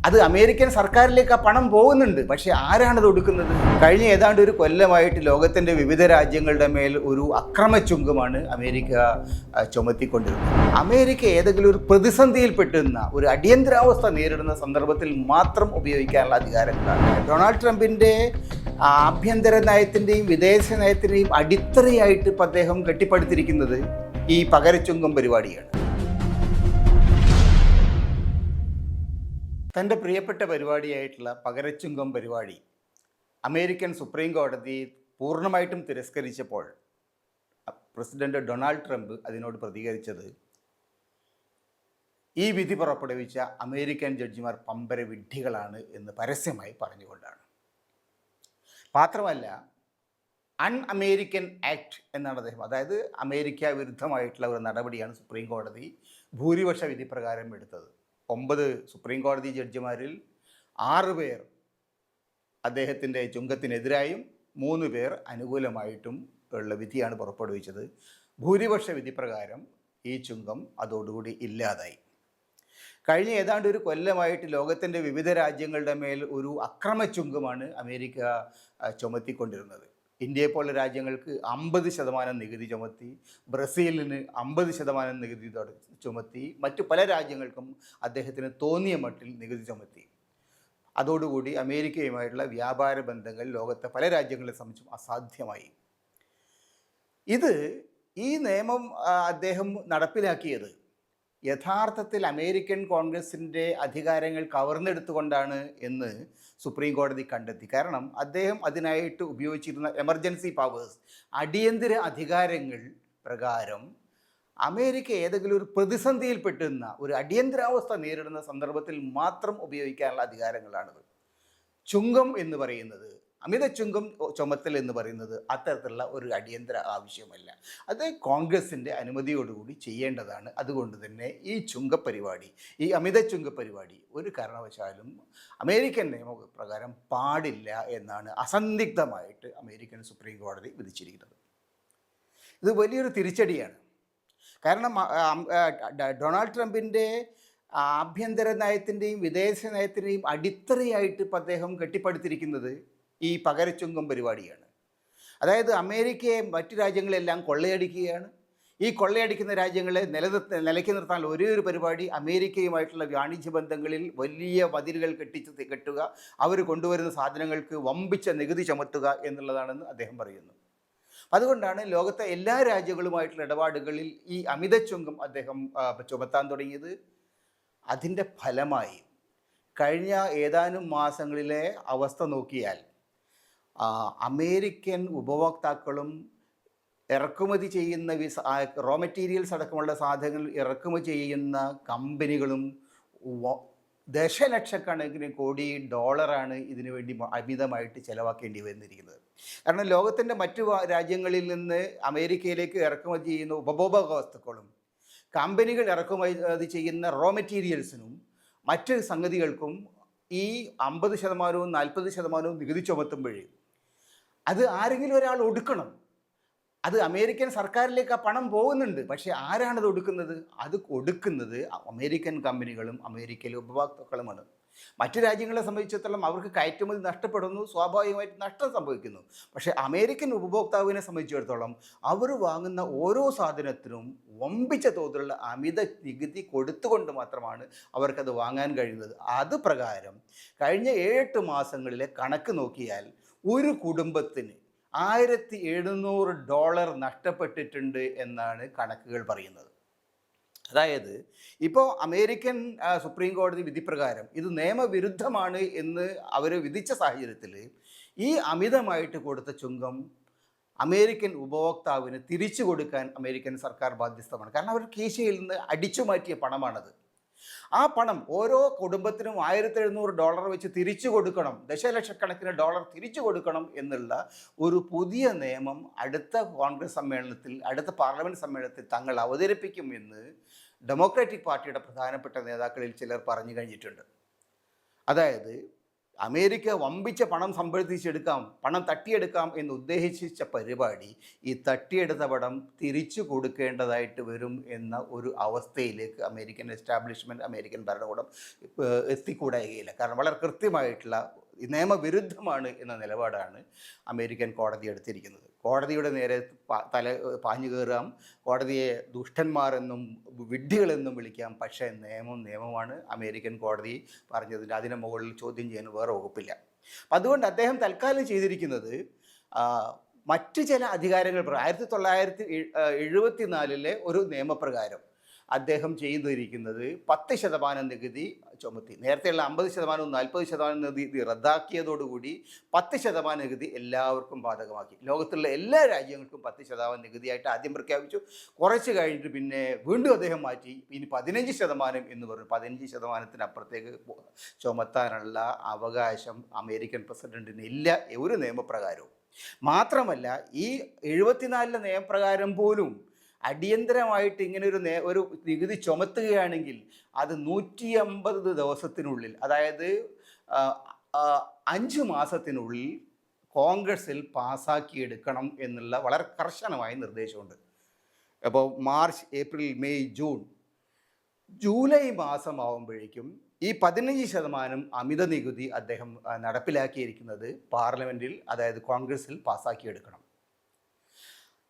അത് അമേരിക്കൻ സർക്കാരിലേക്ക് ആ പണം പോകുന്നുണ്ട്. പക്ഷേ ആരാണത് ഒടുക്കുന്നത്? കഴിഞ്ഞ ഏതാണ്ട് ഒരു കൊല്ലമായിട്ട് ലോകത്തിൻ്റെ വിവിധ രാജ്യങ്ങളുടെ മേൽ ഒരു അക്രമ ചുങ്കമാണ് അമേരിക്ക ചുമത്തിക്കൊണ്ടിരുന്നത്. അമേരിക്ക ഏതെങ്കിലും ഒരു പ്രതിസന്ധിയിൽപ്പെട്ടുന്ന ഒരു അടിയന്തരാവസ്ഥ നേരിടുന്ന സന്ദർഭത്തിൽ മാത്രം ഉപയോഗിക്കാനുള്ള അധികാരങ്ങളാണ്. ഡൊണാൾഡ് ട്രംപിൻ്റെ ആഭ്യന്തര നയത്തിൻ്റെയും വിദേശ നയത്തിൻ്റെയും അടിത്തറയായിട്ട് ഇപ്പം അദ്ദേഹം കെട്ടിപ്പടുത്തിരിക്കുന്നത് ഈ പകരച്ചുങ്കം പരിപാടിയാണ്. തൻ്റെ പ്രിയപ്പെട്ട പരിപാടിയായിട്ടുള്ള പകരച്ചുങ്കം പരിപാടി അമേരിക്കൻ സുപ്രീം കോടതി പൂർണ്ണമായിട്ടും തിരസ്കരിച്ചപ്പോൾ പ്രസിഡന്റ് ഡൊണാൾഡ് ട്രംപ് അതിനോട് പ്രതികരിച്ചത് ഈ വിധി പുറപ്പെടുവിച്ച അമേരിക്കൻ ജഡ്ജിമാർ പമ്പര വിഡ്ഢികളാണ് എന്ന് പരസ്യമായി പറഞ്ഞുകൊണ്ടാണ്. മാത്രമല്ല, അൺ അമേരിക്കൻ ആക്ട് എന്നാണ് അദ്ദേഹം, അതായത് അമേരിക്ക വിരുദ്ധമായിട്ടുള്ള ഒരു നടപടിയാണ് സുപ്രീം കോടതി ഭൂരിപക്ഷ വിധി പ്രകാരം എടുത്തത്. 9 സുപ്രീം കോടതി ജഡ്ജിമാരിൽ 6 പേർ അദ്ദേഹത്തിൻ്റെ ചുങ്കത്തിനെതിരായും 3 പേർ അനുകൂലമായിട്ടും ഉള്ള വിധിയാണ് പുറപ്പെടുവിച്ചത്. ഭൂരിപക്ഷ വിധി പ്രകാരം ഈ ചുങ്കം അതോടുകൂടി ഇല്ലാതായി. കഴിഞ്ഞ ഏതാണ്ട് ഒരു കൊല്ലമായിട്ട് ലോകത്തിൻ്റെ വിവിധ രാജ്യങ്ങളുടെ മേൽ ഒരു അക്രമ ചുങ്കമാണ് അമേരിക്ക ചുമത്തിക്കൊണ്ടിരുന്നത്. ഇന്ത്യയെപ്പോലുള്ള രാജ്യങ്ങൾക്ക് 50% നികുതി ചുമത്തി, ബ്രസീലിന് 50% നികുതി ചുമത്തി, മറ്റു പല രാജ്യങ്ങൾക്കും അദ്ദേഹത്തിന് തോന്നിയ മട്ടിൽ നികുതി ചുമത്തി. അതോടുകൂടി അമേരിക്കയുമായിട്ടുള്ള വ്യാപാര ബന്ധങ്ങൾ ലോകത്തെ പല രാജ്യങ്ങളെ സംബന്ധിച്ചും അസാധ്യമായി. ഈ നിയമം അദ്ദേഹം നടപ്പിലാക്കിയത് യഥാർത്ഥത്തിൽ അമേരിക്കൻ കോൺഗ്രസിൻ്റെ അധികാരങ്ങൾ കവർന്നെടുത്തുകൊണ്ടാണ് എന്ന് സുപ്രീം കോടതി കണ്ടെത്തി. കാരണം അദ്ദേഹം അതിനായിട്ട് ഉപയോഗിച്ചിരുന്ന എമർജൻസി പവേഴ്സ്, അടിയന്തര അധികാരങ്ങൾ പ്രകാരം അമേരിക്ക ഏതെങ്കിലും ഒരു പ്രതിസന്ധിയിൽപ്പെട്ടുന്ന ഒരു അടിയന്തരാവസ്ഥ നേരിടുന്ന സന്ദർഭത്തിൽ മാത്രം ഉപയോഗിക്കാനുള്ള അധികാരങ്ങളാണിത്. ചുങ്കം എന്ന് പറയുന്നത്, അമിത ചുങ്കം ചുമത്തൽ എന്ന് പറയുന്നത് അത്തരത്തിലുള്ള ഒരു അടിയന്തര ആവശ്യമല്ല. അത് കോൺഗ്രസിൻ്റെ അനുമതിയോടുകൂടി ചെയ്യേണ്ടതാണ്. അതുകൊണ്ട് തന്നെ ഈ ചുങ്കപ്പരിപാടി, ഈ അമിത ചുങ്കപ്പരിപാടി ഒരു കാരണവശാലും അമേരിക്കൻ നിയമപ്രകാരം പാടില്ല എന്നാണ് അസന്ദിഗ്ധമായിട്ട് അമേരിക്കൻ സുപ്രീം കോടതി വിധിച്ചിരിക്കുന്നത്. ഇത് വലിയൊരു തിരിച്ചടിയാണ്. കാരണം ഡൊണാൾഡ് ട്രംപിൻ്റെ ആഭ്യന്തര നയത്തിൻ്റെയും വിദേശ നയത്തിൻ്റെയും അടിത്തറയായിട്ട് ഇപ്പം അദ്ദേഹം കെട്ടിപ്പടുത്തിരിക്കുന്നത് ഈ പകരച്ചുങ്കം പരിപാടിയാണ്. അതായത് അമേരിക്കയെ മറ്റു രാജ്യങ്ങളെല്ലാം കൊള്ളയടിക്കുകയാണ്. ഈ കൊള്ളയടിക്കുന്ന രാജ്യങ്ങളെ നിലയ്ക്ക് നിർത്താൻ ഒരേ ഒരു പരിപാടി അമേരിക്കയുമായിട്ടുള്ള വാണിജ്യ ബന്ധങ്ങളിൽ വലിയ മതിലുകൾ കെട്ടുക, അവർ കൊണ്ടുവരുന്ന സാധനങ്ങൾക്ക് വമ്പിച്ച നികുതി ചുമത്തുക എന്നുള്ളതാണെന്ന് അദ്ദേഹം പറയുന്നു. അതുകൊണ്ടാണ് ലോകത്തെ എല്ലാ രാജ്യങ്ങളുമായിട്ടുള്ള ഇടപാടുകളിൽ ഈ അമിത ചുങ്കം അദ്ദേഹം ചുമത്താൻ തുടങ്ങിയത്. അതിൻ്റെ ഫലമായി കഴിഞ്ഞ ഏതാനും മാസങ്ങളിലെ അവസ്ഥ നോക്കിയാൽ അമേരിക്കൻ ഉപഭോക്താക്കളും ഇറക്കുമതി ചെയ്യുന്ന റോ മെറ്റീരിയൽസ് അടക്കമുള്ള സാധനങ്ങൾ ഇറക്കുമതി ചെയ്യുന്ന കമ്പനികളും ദശലക്ഷക്കണക്കിന് കോടി ഡോളറാണ് ഇതിനു വേണ്ടി അമിതമായിട്ട് ചിലവാക്കേണ്ടി വന്നിരിക്കുന്നത്. കാരണം ലോകത്തിൻ്റെ മറ്റു രാജ്യങ്ങളിൽ നിന്ന് അമേരിക്കയിലേക്ക് ഇറക്കുമതി ചെയ്യുന്ന ഉപഭോഗ വസ്തുക്കളും കമ്പനികൾ ഇറക്കുമതി ചെയ്യുന്ന റോ മെറ്റീരിയൽസിനും മറ്റ് സംഗതികൾക്കും ഈ 50%, 40% നികുതി ചുമത്തുമ്പോഴേ അത് ആരെങ്കിലും ഒരാൾ ഒടുക്കണം. അത് അമേരിക്കൻ സർക്കാരിലേക്ക് ആ പണം പോകുന്നുണ്ട്. പക്ഷേ ആരാണത് ഒടുക്കുന്നത്? അത് ഒടുക്കുന്നത് അമേരിക്കൻ കമ്പനികളും അമേരിക്കയിലെ ഉപഭോക്താക്കളുമാണ്. മറ്റു രാജ്യങ്ങളെ സംബന്ധിച്ചിടത്തോളം അവർക്ക് കയറ്റുമതി നഷ്ടപ്പെടുന്നു, സ്വാഭാവികമായിട്ട് നഷ്ടം സംഭവിക്കുന്നു. പക്ഷേ അമേരിക്കൻ ഉപഭോക്താവിനെ സംബന്ധിച്ചിടത്തോളം അവർ വാങ്ങുന്ന ഓരോ സാധനത്തിനും വമ്പിച്ച തോതിലുള്ള അമിത നികുതി കൊടുത്തുകൊണ്ട് മാത്രമാണ് അവർക്കത് വാങ്ങാൻ കഴിയുന്നത്. അത് പ്രകാരം കഴിഞ്ഞ 7 മാസങ്ങളിലെ കണക്ക് നോക്കിയാൽ ഒരു കുടുംബത്തിന് $1700 നഷ്ടപ്പെട്ടിട്ടുണ്ട് എന്നാണ് കണക്കുകൾ പറയുന്നത്. അതായത് ഇപ്പോൾ അമേരിക്കൻ സുപ്രീം കോടതി വിധി പ്രകാരം ഇത് നിയമവിരുദ്ധമാണ് എന്ന് അവർ വിധിച്ച സാഹചര്യത്തിൽ ഈ അമിതമായിട്ട് കൊടുത്ത ചുങ്കം അമേരിക്കൻ ഉപഭോക്താവിന് തിരിച്ചു കൊടുക്കാൻ അമേരിക്കൻ സർക്കാർ ബാധ്യസ്ഥമാണ്. കാരണം അവർ കീശയിൽ നിന്ന് അടിച്ചു മാറ്റിയ പണമാണത്. ആ പണം ഓരോ കുടുംബത്തിനും $1700 വെച്ച് തിരിച്ചു കൊടുക്കണം, ദശലക്ഷക്കണക്കിന് ഡോളർ തിരിച്ചു കൊടുക്കണം എന്നുള്ള ഒരു പുതിയ നിയമം അടുത്ത കോൺഗ്രസ് സമ്മേളനത്തിൽ, അടുത്ത പാർലമെൻറ്റ് സമ്മേളനത്തിൽ തങ്ങൾ അവതരിപ്പിക്കും എന്ന് ഡെമോക്രാറ്റിക് പാർട്ടിയുടെ പ്രധാനപ്പെട്ട നേതാക്കളിൽ ചിലർ പറഞ്ഞു കഴിഞ്ഞിട്ടുണ്ട്. അതായത് അമേരിക്ക വമ്പിച്ച പണം സമ്പാദിച്ചെടുക്കാം, പണം തട്ടിയെടുക്കാം എന്ന് ഉദ്ദേശിച്ച പരിപാടി ഈ തട്ടിയെടുത്ത പണം തിരിച്ചു കൊടുക്കേണ്ടതായിട്ട് വരും എന്ന ഒരു അവസ്ഥയിലേക്ക് അമേരിക്കൻ എസ്റ്റാബ്ലിഷ്മെൻറ്റ്, അമേരിക്കൻ ഭരണകൂടം എത്തിക്കൂടായികയില്ല. കാരണം വളരെ കൃത്യമായിട്ടുള്ള നിയമവിരുദ്ധമാണ് എന്ന നിലപാടാണ് അമേരിക്കൻ കോടതി എടുത്തിരിക്കുന്നത്. കോടതിയുടെ നേരെ പാഞ്ഞു കയറാം, കോടതിയെ ദുഷ്ടന്മാരെന്നും വിഡ്ഢികളെന്നും വിളിക്കാം, പക്ഷേ നിയമം നിയമമാണ്. അമേരിക്കൻ കോടതി പറഞ്ഞതിന് അതിന് മുകളിൽ ചോദ്യം ചെയ്യാൻ വേറെ വകുപ്പില്ല. അതുകൊണ്ട് അദ്ദേഹം തൽക്കാലം ചെയ്തിരിക്കുന്നത് മറ്റ് ചില അധികാരങ്ങൾ 1974 ഒരു നിയമപ്രകാരം അദ്ദേഹം ചെയ്തിരിക്കുന്നത് 10% നികുതി ചുമത്തി. നേരത്തെയുള്ള 50%, 40% നികുതി റദ്ദാക്കിയതോടുകൂടി 10% നികുതി എല്ലാവർക്കും ബാധകമാക്കി. ലോകത്തുള്ള എല്ലാ രാജ്യങ്ങൾക്കും 10% നികുതിയായിട്ട് ആദ്യം പ്രഖ്യാപിച്ചു. കുറച്ച് കഴിഞ്ഞിട്ട് പിന്നെ വീണ്ടും അദ്ദേഹം മാറ്റി. ഇനി 15% എന്ന് പറഞ്ഞു. 15%-അപ്പുറത്തേക്ക് ചുമത്താനുള്ള അവകാശം അമേരിക്കൻ പ്രസിഡന്റിന് ഇല്ല ഒരു നിയമപ്രകാരവും. മാത്രമല്ല, ഈ 74 നിയമപ്രകാരം പോലും അടിയന്തരമായിട്ട് ഇങ്ങനെ ഒരു നികുതി ചുമത്തുകയാണെങ്കിൽ അത് 150 ദിവസത്തിനുള്ളിൽ, അതായത് 5 മാസത്തിനുള്ളിൽ കോൺഗ്രസിൽ പാസ്സാക്കിയെടുക്കണം എന്നുള്ള വളരെ കർശനമായ നിർദ്ദേശമുണ്ട്. അപ്പോൾ March, April, May, June, July മാസമാവുമ്പോഴേക്കും ഈ 15% അമിത നികുതി അദ്ദേഹം നടപ്പിലാക്കിയിരിക്കുന്നത് പാർലമെൻറ്റിൽ, അതായത് കോൺഗ്രസിൽ പാസ്സാക്കിയെടുക്കണം.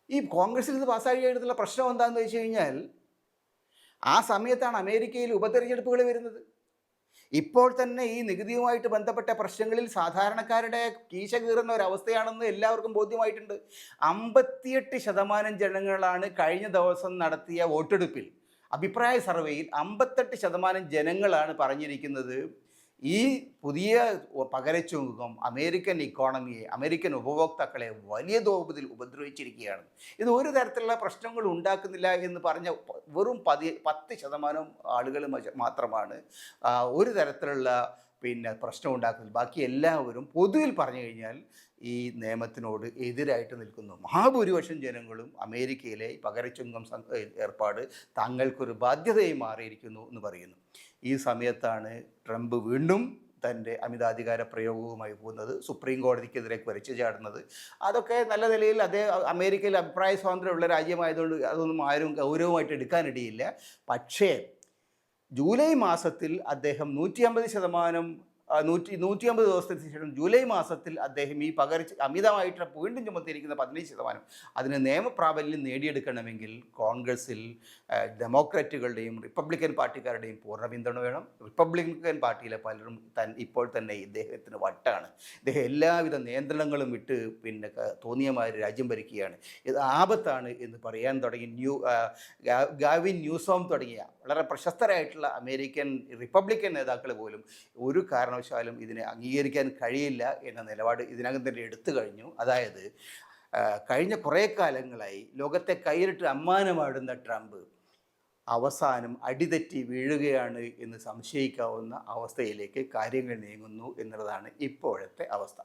ഈ കോൺഗ്രസിൽ ഇത് പാസ്സാക്കിയെടുത്തുള്ള പ്രശ്നം എന്താണെന്ന് വെച്ച് കഴിഞ്ഞാൽ, ആ സമയത്താണ് അമേരിക്കയിൽ ഉപതെരഞ്ഞെടുപ്പുകൾ വരുന്നത്. ഇപ്പോൾ തന്നെ ഈ നികുതിയുമായിട്ട് ബന്ധപ്പെട്ട പ്രശ്നങ്ങളിൽ സാധാരണക്കാരുടെ കീശ കീറുന്ന ഒരവസ്ഥയാണെന്ന് എല്ലാവർക്കും ബോധ്യമായിട്ടുണ്ട്. 58% ജനങ്ങളാണ് കഴിഞ്ഞ ദിവസം നടത്തിയ വോട്ടെടുപ്പിൽ, അഭിപ്രായ സർവേയിൽ 58% ജനങ്ങളാണ് പറഞ്ഞിരിക്കുന്നത് ഈ പുതിയ പകരച്ചുങ്കം അമേരിക്കൻ ഇക്കോണമിയെ, അമേരിക്കൻ ഉപഭോക്താക്കളെ വലിയ തോതിൽ ഉപദ്രവിച്ചിരിക്കുകയാണ്. ഇത് ഒരു തരത്തിലുള്ള പ്രശ്നങ്ങൾ ഉണ്ടാക്കുന്നില്ല എന്ന് പറഞ്ഞ വെറും 10% ആളുകൾ മാത്രമാണ് ഒരു തരത്തിലുള്ള പ്രശ്നം ഉണ്ടാക്കുന്നത്. ബാക്കി എല്ലാവരും പൊതുവിൽ പറഞ്ഞു കഴിഞ്ഞാൽ ഈ നിയമത്തിനോട് എതിരായിട്ട് നിൽക്കുന്നു. മഹാഭൂരിപക്ഷം ജനങ്ങളും അമേരിക്കയിലെ പകരച്ചുങ്കം ഏർപ്പാട് തങ്ങൾക്കൊരു ബാധ്യതയായി മാറിയിരിക്കുന്നു എന്ന് പറയുന്നു. ഈ സമയത്താണ് ട്രംപ് വീണ്ടും തൻ്റെ അമിതാധികാര പ്രയോഗവുമായി പോകുന്നത്, സുപ്രീം കോടതിക്കെതിരെ കുരച്ചു ചാടുന്നത്. അതൊക്കെ നല്ല നിലയിൽ അമേരിക്കയിൽ അഭിപ്രായ സ്വാതന്ത്ര്യമുള്ള രാജ്യമായതുകൊണ്ട് അതൊന്നും ആരും ഗൗരവമായിട്ട് എടുക്കാനിടയില്ല. പക്ഷേ ജൂലൈ മാസത്തിൽ അദ്ദേഹം 150 ദിവസത്തിന് ശേഷം ജൂലൈ മാസത്തിൽ അദ്ദേഹം ഈ അമിതമായിട്ട് വീണ്ടും ചുമത്തിയിരിക്കുന്ന 15% അതിന് നിയമപ്രാബല്യം നേടിയെടുക്കണമെങ്കിൽ കോൺഗ്രസിൽ ഡെമോക്രാറ്റുകളുടെയും റിപ്പബ്ലിക്കൻ പാർട്ടിക്കാരുടെയും പൂർണ്ണ പിന്തുണ വേണം. റിപ്പബ്ലിക്കൻ പാർട്ടിയിലെ പലരും ഇപ്പോൾ തന്നെ ഇദ്ദേഹത്തിന് വട്ടാണ്. ഇദ്ദേഹം എല്ലാവിധ നിയന്ത്രണങ്ങളും വിട്ട് തോന്നിയമാര് രാജ്യം ഭരിക്കുകയാണ്. ഇത് ആപത്താണ് എന്ന് പറയാൻ തുടങ്ങി ഗാവിൻ ന്യൂസോം തുടങ്ങിയ വളരെ പ്രശസ്തരായിട്ടുള്ള അമേരിക്കൻ റിപ്പബ്ലിക്കൻ നേതാക്കൾ പോലും ഒരു കാരണവശാലും ഇതിനെ അംഗീകരിക്കാൻ കഴിയില്ല എന്ന നിലപാട് ഇതിനകം തന്നെ എടുത്തു കഴിഞ്ഞു. അതായത് കഴിഞ്ഞ കുറേ കാലങ്ങളായി ലോകത്തെ കൈയിലിട്ട് അമ്മാനമാടുന്ന ട്രംപ് അവസാനം അടിതെറ്റി വീഴുകയാണ് എന്ന് സംശയിക്കാവുന്ന അവസ്ഥയിലേക്ക് കാര്യങ്ങൾ നീങ്ങുന്നു എന്നുള്ളതാണ് ഇപ്പോഴത്തെ അവസ്ഥ.